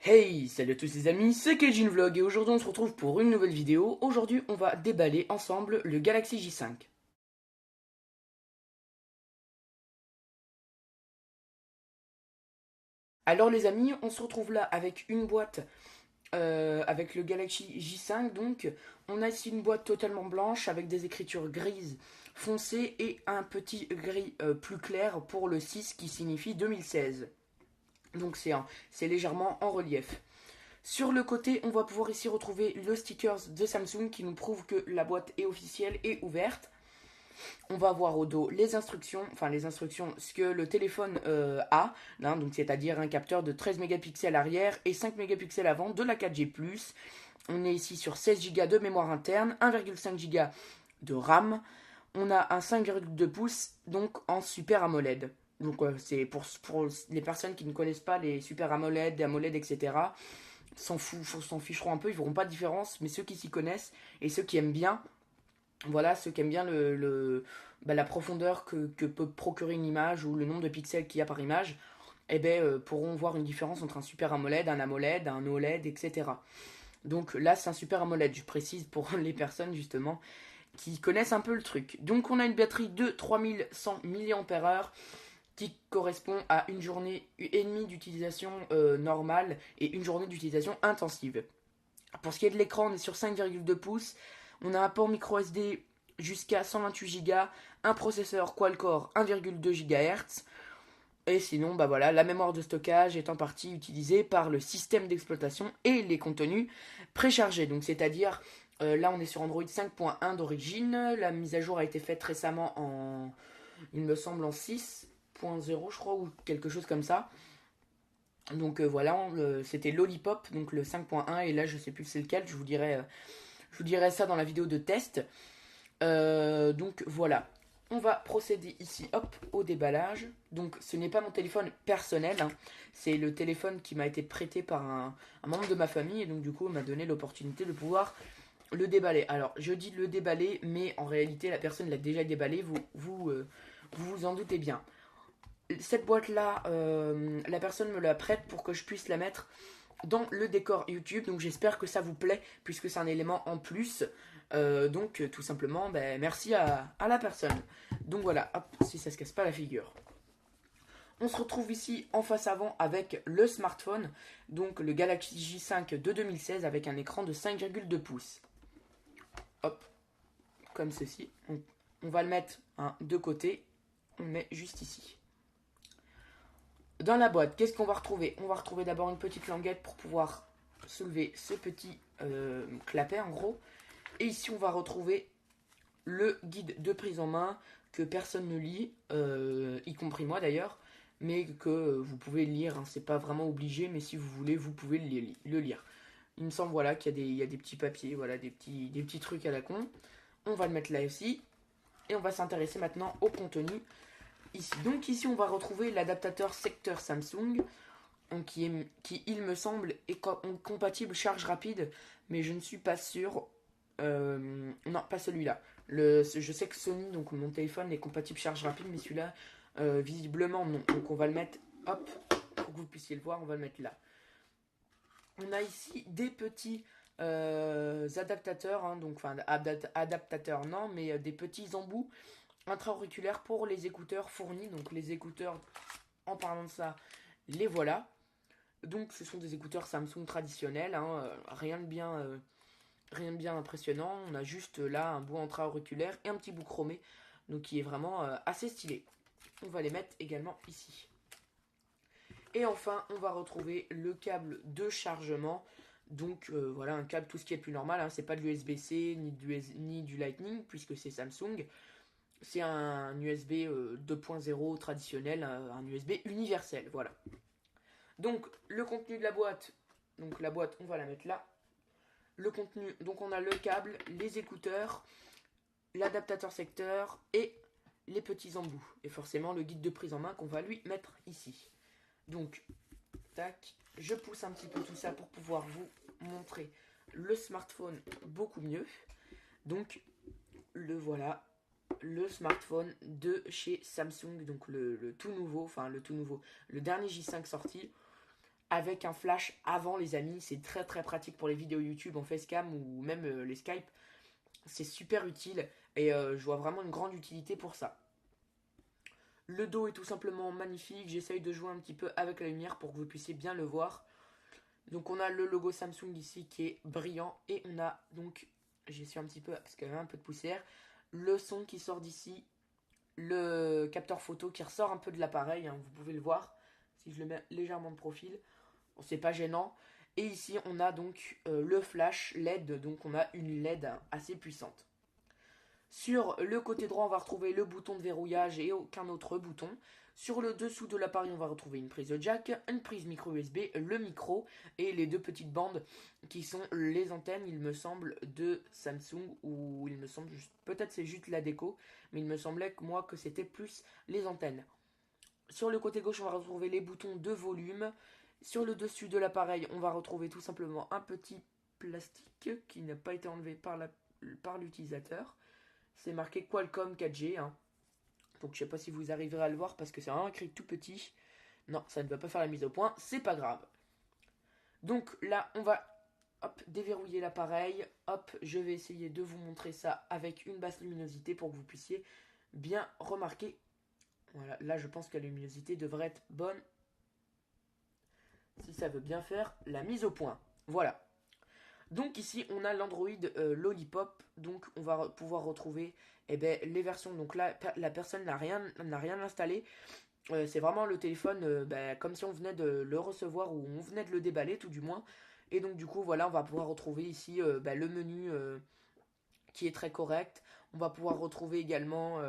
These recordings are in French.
Hey, salut à tous les amis, c'est Keijin Vlog et aujourd'hui on se retrouve pour une nouvelle vidéo. Aujourd'hui on va déballer ensemble le Galaxy J5. Alors les amis, on se retrouve là avec une boîte avec le Galaxy J5. Donc on a ici une boîte totalement blanche avec des écritures grises foncées et un petit gris plus clair pour le 6 qui signifie 2016. Donc c'est légèrement en relief. Sur le côté, on va pouvoir ici retrouver le sticker de Samsung qui nous prouve que la boîte est officielle et ouverte. On va voir au dos les instructions, ce que le téléphone a, là, donc c'est-à-dire un capteur de 13 mégapixels arrière et 5 mégapixels avant de la 4G+. On est ici sur 16 Go de mémoire interne, 1,5 Go de RAM. On a un 5,2 pouces, donc en Super AMOLED. Donc c'est pour les personnes qui ne connaissent pas les Super AMOLED, les AMOLED, etc. S'en ficheront un peu, ils verront pas de différence, mais ceux qui s'y connaissent et ceux qui aiment bien, voilà, ceux qui aiment bien la profondeur que peut procurer une image ou le nombre de pixels qu'il y a par image, pourront voir une différence entre un Super AMOLED, un OLED, etc. Donc là, c'est un Super AMOLED, je précise pour les personnes justement qui connaissent un peu le truc. Donc on a une batterie de 3100 mAh qui correspond à une journée et demie d'utilisation normale et une journée d'utilisation intensive. Pour ce qui est de l'écran, on est sur 5,2 pouces. On a un port micro SD jusqu'à 128 Go, un processeur Qualcore 1,2 GHz. Et sinon, bah voilà, la mémoire de stockage est en partie utilisée par le système d'exploitation et les contenus préchargés. Donc c'est-à-dire, là on est sur Android 5.1 d'origine. La mise à jour a été faite récemment il me semble en 6.0 je crois, ou quelque chose comme ça. Donc voilà, c'était Lollipop, donc le 5.1, et là je sais plus c'est lequel, je vous dirai ça dans la vidéo de test. Donc voilà, on va procéder ici, hop, au déballage. Donc ce n'est pas mon téléphone personnel, hein, c'est le téléphone qui m'a été prêté par un membre de ma famille, et donc du coup on m'a donné l'opportunité de pouvoir le déballer. Alors je dis le déballer, mais en réalité la personne l'a déjà déballé, vous vous en doutez bien. Cette boîte-là, la personne me la prête pour que je puisse la mettre dans le décor YouTube. Donc j'espère que ça vous plaît, puisque c'est un élément en plus. Donc tout simplement, merci à la personne. Donc voilà, hop, si ça se casse pas la figure. On se retrouve ici en face avant avec le smartphone, donc le Galaxy J5 de 2016 avec un écran de 5,2 pouces. Hop, comme ceci. On va le mettre de côté. On le met juste ici. Dans la boîte, qu'est-ce qu'on va retrouver? On va retrouver d'abord une petite languette pour pouvoir soulever ce petit clapet en gros. Et ici, on va retrouver le guide de prise en main que personne ne lit, y compris moi d'ailleurs, mais que vous pouvez lire. Hein, c'est pas vraiment obligé, mais si vous voulez, vous pouvez le lire. Il me semble voilà, il y a des petits papiers, voilà, des petits trucs à la con. On va le mettre là aussi. Et on va s'intéresser maintenant au contenu ici. Donc ici, on va retrouver l'adaptateur secteur Samsung qui, il me semble, est compatible charge rapide, mais je ne suis pas sûr. Non, pas celui-là. Je sais que Sony, donc mon téléphone, est compatible charge rapide, mais celui-là, visiblement, non. Donc on va le mettre, hop, pour que vous puissiez le voir, on va le mettre là. On a ici des petits adaptateurs, hein, donc enfin adaptateurs non, mais des petits embouts intra-auriculaires pour les écouteurs fournis. Donc les écouteurs, en parlant de ça, les voilà. Donc ce sont des écouteurs Samsung traditionnels, hein, rien de bien impressionnant. On a juste là un bout intra-auriculaire et un petit bout chromé, donc qui est vraiment assez stylé. On va les mettre également ici. Et enfin, on va retrouver le câble de chargement. Donc voilà, un câble tout ce qui est le plus normal, hein. C'est pas de l'USB-C ni du Lightning puisque c'est Samsung. C'est un USB 2.0 traditionnel, un USB universel, voilà. Donc le contenu de la boîte, donc la boîte on va la mettre là. Le contenu, donc on a le câble, les écouteurs, l'adaptateur secteur et les petits embouts. Et forcément le guide de prise en main qu'on va lui mettre ici. Donc, tac, je pousse un petit peu tout ça pour pouvoir vous montrer le smartphone beaucoup mieux. Donc, le voilà, le smartphone de chez Samsung, donc le tout nouveau, enfin le tout nouveau, le dernier J5 sorti. avec un flash avant les amis. C'est très très pratique pour les vidéos YouTube en facecam ou même les Skype. C'est super utile et je vois vraiment une grande utilité pour ça. Le dos est tout simplement magnifique. J'essaye de jouer un petit peu avec la lumière pour que vous puissiez bien le voir. Donc on a le logo Samsung ici qui est brillant. Et on a donc, j'essuie un petit peu parce qu'il y avait un peu de poussière, le son qui sort d'ici. Le capteur photo qui ressort un peu de l'appareil, hein, vous pouvez le voir. Si je le mets légèrement de profil. Bon, c'est pas gênant. Et ici on a donc le flash LED. Donc on a une LED assez puissante. Sur le côté droit, on va retrouver le bouton de verrouillage et aucun autre bouton. Sur le dessous de l'appareil, on va retrouver une prise jack, une prise micro USB, le micro et les deux petites bandes qui sont les antennes, il me semble, de Samsung, ou il me semble, peut-être c'est juste la déco, mais il me semblait que moi que c'était plus les antennes. Sur le côté gauche, on va retrouver les boutons de volume. Sur le dessus de l'appareil, on va retrouver tout simplement un petit plastique qui n'a pas été enlevé par l'utilisateur. C'est marqué Qualcomm 4G. Hein. Donc je sais pas si vous arriverez à le voir parce que c'est vraiment écrit tout petit. Non, ça ne va pas faire la mise au point. C'est pas grave. Donc là, on va déverrouiller l'appareil. Hop, je vais essayer de vous montrer ça avec une basse luminosité pour que vous puissiez bien remarquer. Voilà, là je pense que la luminosité devrait être bonne. Si ça veut bien faire la mise au point. Voilà. Donc ici on a l'Android Lollipop, donc on va pouvoir retrouver les versions. Donc là la personne n'a rien installé, c'est vraiment le téléphone comme si on venait de le recevoir ou on venait de le déballer tout du moins. Et donc du coup voilà, on va pouvoir retrouver ici le menu qui est très correct. On va pouvoir retrouver également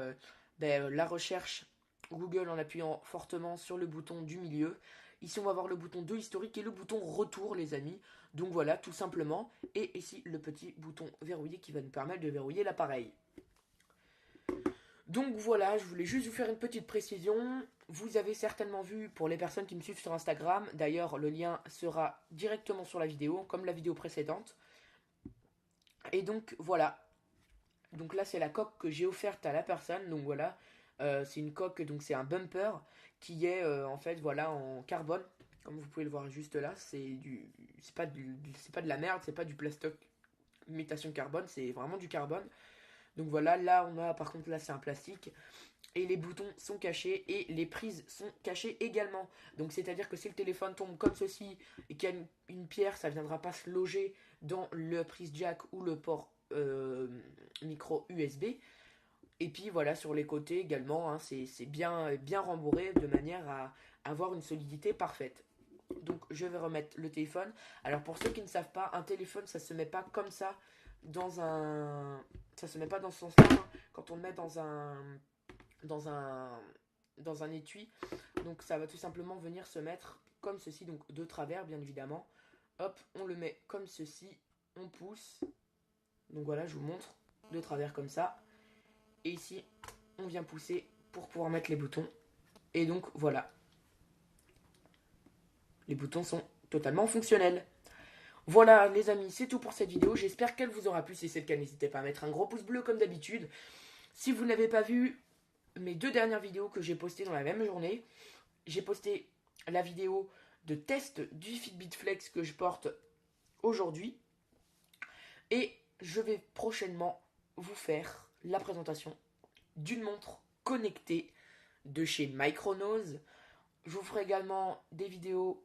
la recherche Google en appuyant fortement sur le bouton du milieu. Ici, on va voir le bouton de l'historique et le bouton retour, les amis. Donc voilà, tout simplement. Et ici, le petit bouton verrouillé qui va nous permettre de verrouiller l'appareil. Donc voilà, je voulais juste vous faire une petite précision. Vous avez certainement vu, pour les personnes qui me suivent sur Instagram, d'ailleurs, le lien sera directement sur la vidéo, comme la vidéo précédente. Et donc voilà. Donc là, c'est la coque que j'ai offerte à la personne. Donc voilà, c'est une coque, donc c'est un bumper qui est en fait voilà en carbone, comme vous pouvez le voir juste là. C'est pas de la merde, c'est pas du plastoc imitation carbone, c'est vraiment du carbone. Donc voilà, là on a par contre là c'est un plastique et les boutons sont cachés et les prises sont cachées également. Donc c'est à dire que si le téléphone tombe comme ceci et qu'il y a une pierre, ça viendra pas se loger dans le prise jack ou le port micro USB. Et puis voilà, sur les côtés également, hein, c'est bien rembourré de manière à avoir une solidité parfaite. Donc je vais remettre le téléphone. Alors pour ceux qui ne savent pas, un téléphone ça se met pas comme ça dans un... Ça se met pas dans ce sens-là, hein, quand on le met dans un étui. Donc ça va tout simplement venir se mettre comme ceci, donc de travers bien évidemment. Hop, on le met comme ceci, on pousse. Donc voilà, je vous montre de travers comme ça. Et ici, on vient pousser pour pouvoir mettre les boutons. Et donc, voilà. Les boutons sont totalement fonctionnels. Voilà, les amis, c'est tout pour cette vidéo. J'espère qu'elle vous aura plu. Si c'est le cas, n'hésitez pas à mettre un gros pouce bleu comme d'habitude. Si vous n'avez pas vu mes 2 dernières vidéos que j'ai postées dans la même journée, j'ai posté la vidéo de test du Fitbit Flex que je porte aujourd'hui. Et je vais prochainement vous faire la présentation d'une montre connectée de chez Micronos. Je vous ferai également des vidéos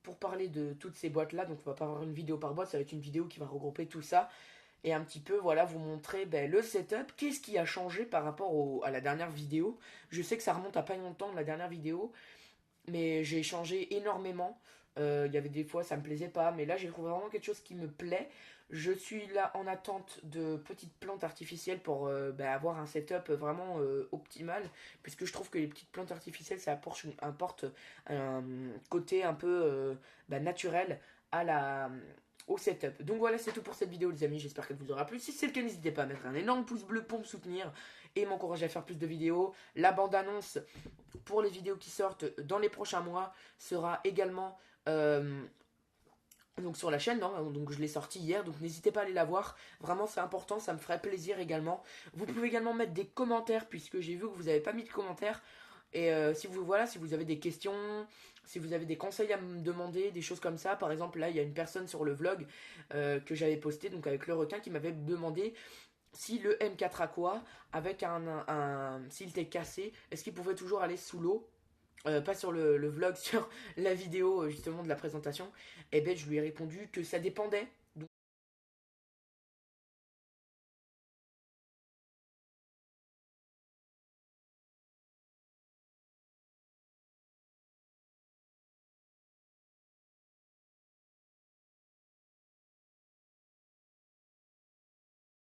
pour parler de toutes ces boîtes là, donc on va pas avoir une vidéo par boîte, ça va être une vidéo qui va regrouper tout ça et un petit peu voilà vous montrer le setup, qu'est-ce qui a changé par rapport à la dernière vidéo. Je sais que ça remonte à pas longtemps de la dernière vidéo, mais j'ai changé énormément. Il y avait des fois ça me plaisait pas, mais là j'ai trouvé vraiment quelque chose qui me plaît. Je suis là en attente de petites plantes artificielles pour avoir un setup vraiment optimal, puisque je trouve que les petites plantes artificielles ça apporte un côté un peu naturel au setup. Donc voilà, c'est tout pour cette vidéo les amis, j'espère qu'elle vous aura plu. Si c'est le cas, n'hésitez pas à mettre un énorme pouce bleu pour me soutenir et m'encourager à faire plus de vidéos. La bande-annonce pour les vidéos qui sortent dans les prochains mois sera également donc sur la chaîne, non donc je l'ai sorti hier, donc n'hésitez pas à aller la voir. Vraiment c'est important, ça me ferait plaisir également. Vous pouvez également mettre des commentaires, puisque j'ai vu que vous n'avez pas mis de commentaires. Et si vous avez des questions, si vous avez des conseils à me demander, des choses comme ça, par exemple là il y a une personne sur le vlog que j'avais posté, donc avec le requin, qui m'avait demandé si le M4 Aqua, avec s'il était cassé, est-ce qu'il pouvait toujours aller sous l'eau. Pas sur le vlog, sur la vidéo justement de la présentation. Et ben je lui ai répondu que ça dépendait.